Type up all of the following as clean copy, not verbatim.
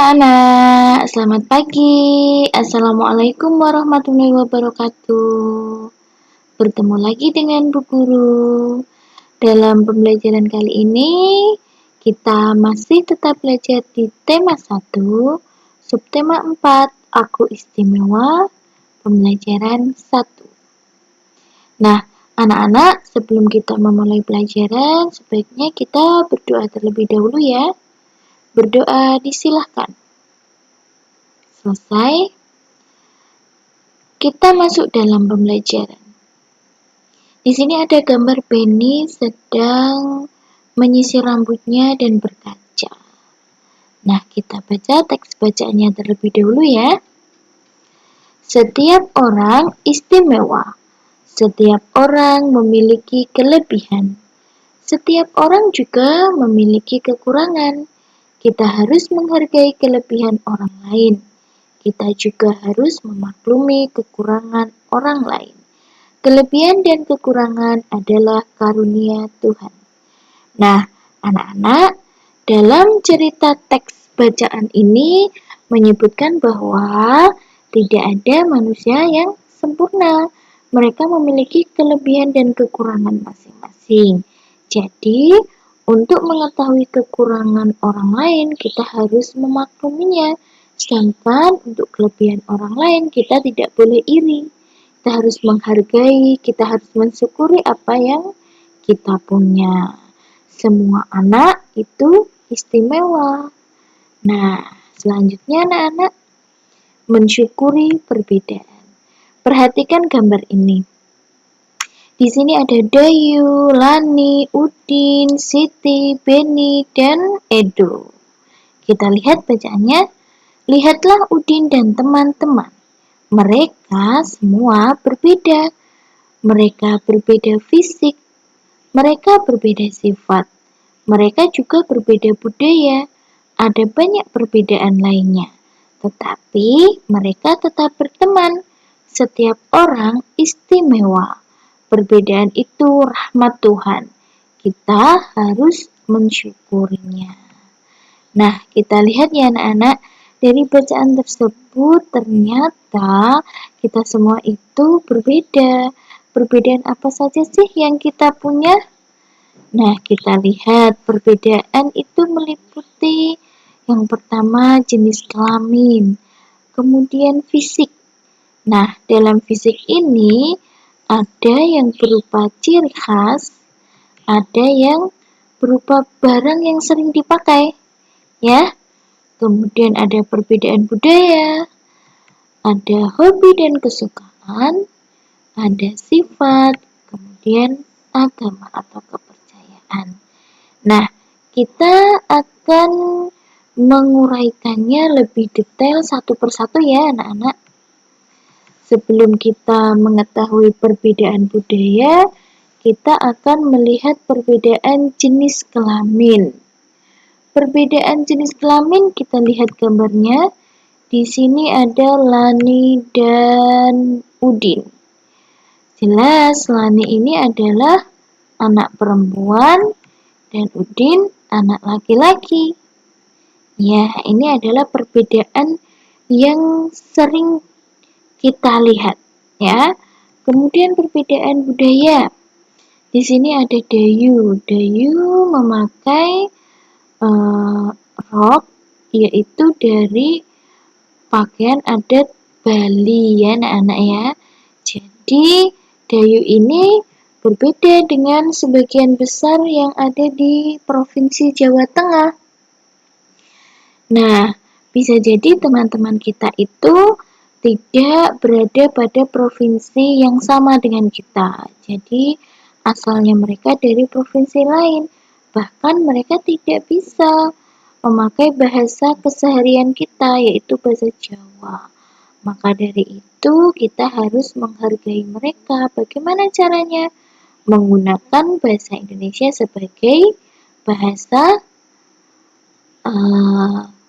anak-anak, selamat pagi. Assalamualaikum warahmatullahi wabarakatuh. Bertemu lagi dengan Bu Guru. Dalam pembelajaran kali ini, kita masih tetap belajar di tema 1, subtema 4, Aku Istimewa, pembelajaran 1. Nah, anak-anak, sebelum kita memulai pelajaran, sebaiknya kita berdoa terlebih dahulu ya. Berdoa disilahkan. Selesai, kita masuk dalam pembelajaran. Di sini ada gambar Benny sedang menyisir rambutnya dan berkaca. Nah, kita baca teks bacaannya terlebih dahulu ya. Setiap orang istimewa. Setiap orang memiliki kelebihan. Setiap orang juga memiliki kekurangan. Kita harus menghargai kelebihan orang lain. Kita juga harus memaklumi kekurangan orang lain. Kelebihan dan kekurangan adalah karunia Tuhan. Nah, anak-anak, dalam cerita teks bacaan ini menyebutkan bahwa tidak ada manusia yang sempurna. Mereka memiliki kelebihan dan kekurangan masing-masing. Jadi, untuk mengetahui kekurangan orang lain, kita harus memakluminya. Sedangkan untuk kelebihan orang lain, kita tidak boleh iri. Kita harus menghargai, kita harus mensyukuri apa yang kita punya. Semua anak itu istimewa. Nah, selanjutnya anak-anak mensyukuri perbedaan. Perhatikan gambar ini. Di sini ada Dayu, Lani, Udin, Siti, Benny, dan Edo. Kita lihat bacaannya. Lihatlah Udin dan teman-teman. Mereka semua berbeda. Mereka berbeda fisik. Mereka berbeda sifat. Mereka juga berbeda budaya. Ada banyak perbedaan lainnya. Tetapi mereka tetap berteman. Setiap orang istimewa. Perbedaan itu rahmat Tuhan. Kita harus mensyukurinya. Nah, kita lihat ya anak-anak, dari bacaan tersebut ternyata kita semua itu berbeda. Perbedaan apa saja sih yang kita punya? Nah, kita lihat perbedaan itu meliputi yang pertama jenis kelamin, kemudian fisik. Nah, dalam fisik ini ada yang berupa ciri khas, ada yang berupa barang yang sering dipakai, ya. Kemudian ada perbedaan budaya, ada hobi dan kesukaan, ada sifat, kemudian agama atau kepercayaan. Nah, kita akan menguraikannya lebih detail satu persatu ya anak-anak. Sebelum kita mengetahui perbedaan budaya, kita akan melihat perbedaan jenis kelamin. Perbedaan jenis kelamin kita lihat gambarnya. Di sini ada Lani dan Udin. Jelas Lani ini adalah anak perempuan dan Udin anak laki-laki. Ya, ini adalah perbedaan yang sering kita lihat ya. Kemudian perbedaan budaya. Di sini ada Dayu. Dayu memakai rok, yaitu dari pakaian adat Bali ya anak-anak ya. Jadi Dayu ini berbeda dengan sebagian besar yang ada di Provinsi Jawa Tengah. Nah, bisa jadi teman-teman kita itu tidak berada pada provinsi yang sama dengan kita. Jadi, asalnya mereka dari provinsi lain. Bahkan mereka tidak bisa memakai bahasa keseharian kita, yaitu bahasa Jawa. Maka dari itu, kita harus menghargai mereka. Bagaimana caranya? Menggunakan bahasa Indonesia sebagai bahasa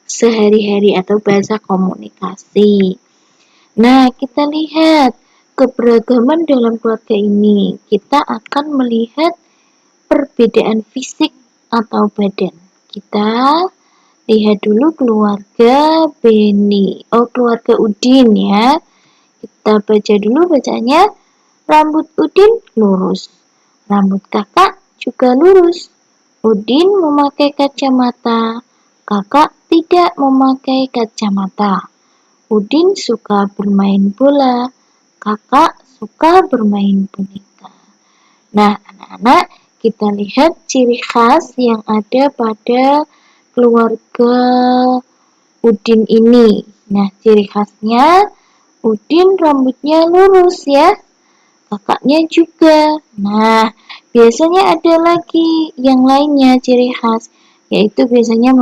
sehari-hari atau bahasa komunikasi. Nah, kita lihat keberagaman dalam keluarga ini. Kita akan melihat perbedaan fisik atau badan. Kita Lihat dulu keluarga Beni. Oh, keluarga Udin ya. Kita baca dulu bacanya. Rambut Udin lurus. Rambut kakak juga lurus. Udin memakai kacamata. Kakak tidak memakai kacamata. Udin suka bermain bola. Kakak suka bermain boneka. Nah, anak-anak, kita lihat ciri khas yang ada pada keluarga Udin ini. Nah, ciri khasnya Udin rambutnya lurus ya, kakaknya juga. Nah, biasanya ada lagi yang lainnya ciri khas, yaitu biasanya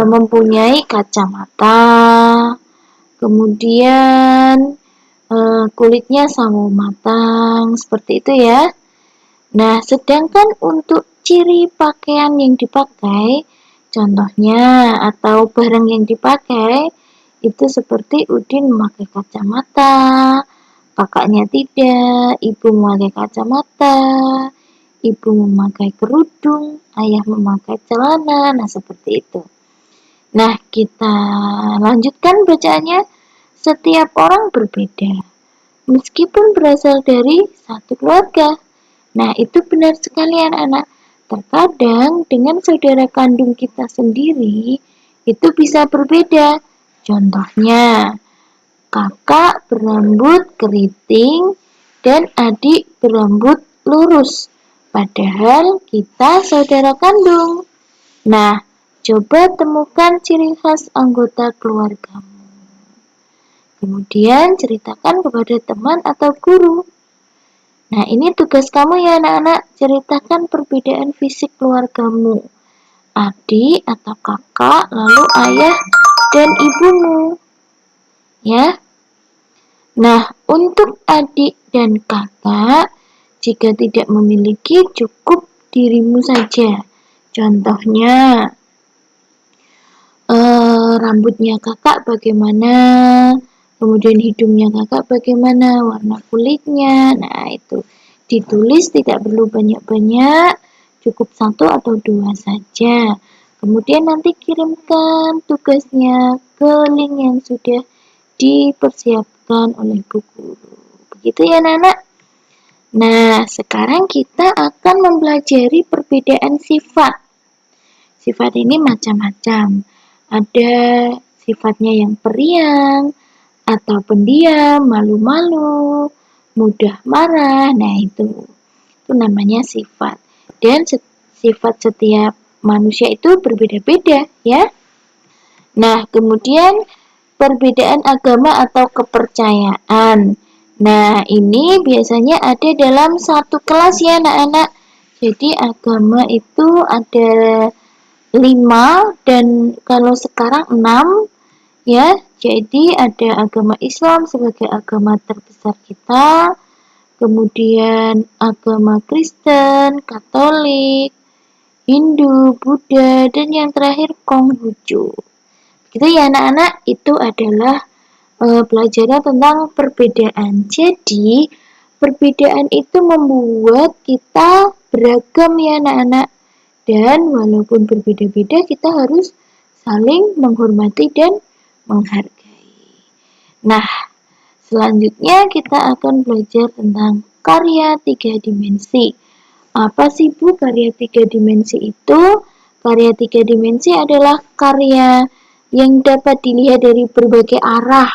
mempunyai kacamata, kemudian kulitnya sawo matang, seperti itu ya. Nah, sedangkan untuk ciri pakaian yang dipakai, contohnya atau barang yang dipakai, itu seperti Udin memakai kacamata, kakaknya tidak, ibu memakai kacamata, ibu memakai kerudung, ayah memakai celana, nah seperti itu. Nah, kita lanjutkan bacaannya. Setiap orang berbeda, meskipun berasal dari satu keluarga. Nah, itu benar sekali anak-anak. Terkadang dengan saudara kandung kita sendiri, itu bisa berbeda. Contohnya, kakak berambut keriting dan adik berambut lurus. Padahal kita saudara kandung. Nah, coba temukan ciri khas anggota keluargamu. Kemudian ceritakan kepada teman atau guru. Nah, ini tugas kamu ya anak-anak, ceritakan perbedaan fisik keluargamu. Adik atau kakak, lalu ayah dan ibumu. Ya. Nah, untuk adik dan kakak, jika tidak memiliki, cukup dirimu saja. Contohnya, rambutnya kakak bagaimana, kemudian hidungnya kakak bagaimana, warna kulitnya. Nah, itu ditulis, tidak perlu banyak-banyak, cukup 1 atau 2 saja. Kemudian nanti kirimkan tugasnya ke link yang sudah dipersiapkan oleh bu guru. Begitu ya anak-anak. Nah, sekarang kita akan mempelajari perbedaan sifat. Sifat ini macam-macam. Ada sifatnya yang periang, atau pendiam, malu-malu, mudah marah. Nah, itu namanya sifat. Dan sifat setiap manusia itu berbeda-beda ya. Nah, kemudian perbedaan agama atau kepercayaan. Nah, ini biasanya ada dalam satu kelas ya anak-anak. Jadi agama itu ada 5 dan kalau sekarang 6 ya. Jadi ada agama Islam sebagai agama terbesar kita, kemudian agama Kristen, Katolik, Hindu, Buddha, dan yang terakhir Konghucu. Gitu ya anak-anak, itu adalah pelajaran tentang perbedaan. Jadi, perbedaan itu membuat kita beragam ya anak-anak. Dan walaupun berbeda-beda, kita harus saling menghormati dan menghargai. Nah, selanjutnya kita akan belajar tentang karya 3 dimensi. Apa sih Bu karya 3 dimensi itu? Karya 3 dimensi adalah karya yang dapat dilihat dari berbagai arah.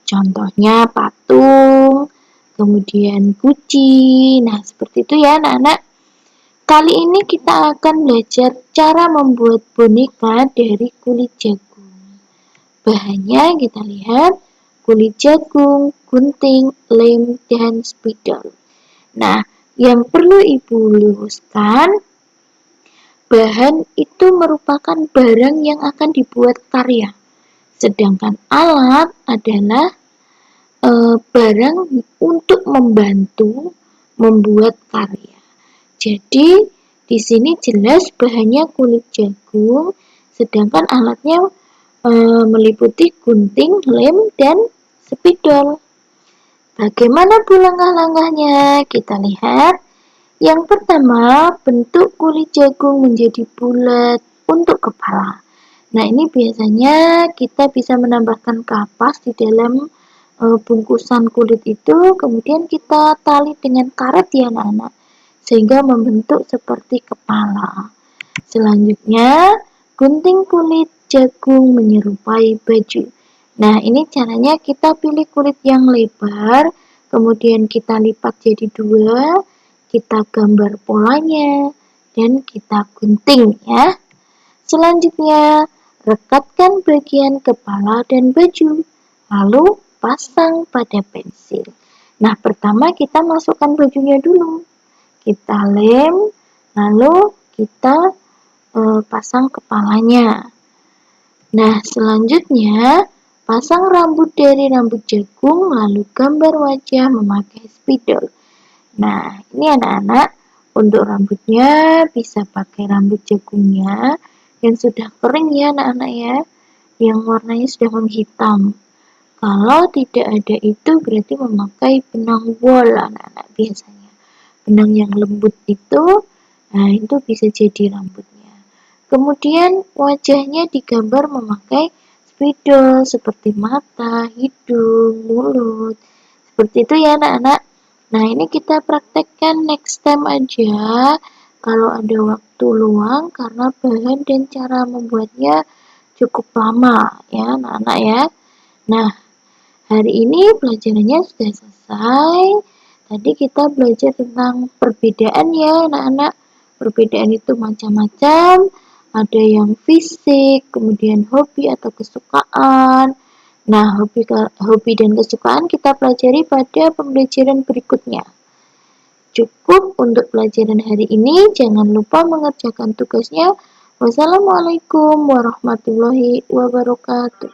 Contohnya patung, kemudian guci. Nah, seperti itu ya anak-anak. Kali ini kita akan belajar cara membuat boneka dari kulit jagung. Bahannya kita lihat kulit jagung, gunting, lem, dan spidol. Nah, yang perlu Ibu luruskan, bahan itu merupakan barang yang akan dibuat karya. Sedangkan alat adalah barang untuk membantu membuat karya. Jadi, di sini jelas bahannya kulit jagung, sedangkan alatnya meliputi gunting, lem, dan spidol. Bagaimana Bu langkah-langkahnya? Kita lihat. Yang pertama, bentuk kulit jagung menjadi bulat untuk kepala. Nah, ini biasanya kita bisa menambahkan kapas di dalam bungkusan kulit itu, kemudian kita tali dengan karet ya anak-anak, sehingga membentuk seperti kepala. Selanjutnya, gunting kulit jagung menyerupai baju. Nah, ini caranya kita pilih kulit yang lebar, kemudian kita lipat jadi dua, kita gambar polanya, dan kita gunting ya. Selanjutnya, rekatkan bagian kepala dan baju, lalu pasang pada pensil. Nah, pertama kita masukkan bajunya dulu. Kita lem, lalu kita pasang kepalanya. Nah, selanjutnya pasang rambut dari rambut jagung, lalu gambar wajah memakai spidol. Nah, ini anak-anak, untuk rambutnya bisa pakai rambut jagungnya yang sudah kering ya anak-anak ya, yang warnanya sudah menghitam. Kalau tidak ada itu berarti memakai benang wol anak-anak biasanya. Benang yang lembut itu, nah itu bisa jadi rambutnya. Kemudian wajahnya digambar memakai spidol seperti mata, hidung, mulut. Seperti itu ya anak-anak. Nah, ini kita praktekkan next time aja kalau ada waktu luang karena bahan dan cara membuatnya cukup lama ya anak-anak ya. Nah, hari ini pelajarannya sudah selesai. Tadi kita belajar tentang perbedaan ya anak-anak. Perbedaan itu macam-macam. Ada yang fisik, kemudian hobi atau kesukaan. Nah, hobi dan kesukaan kita pelajari pada pembelajaran berikutnya. Cukup untuk pelajaran hari ini. Jangan lupa mengerjakan tugasnya. Wassalamualaikum warahmatullahi wabarakatuh.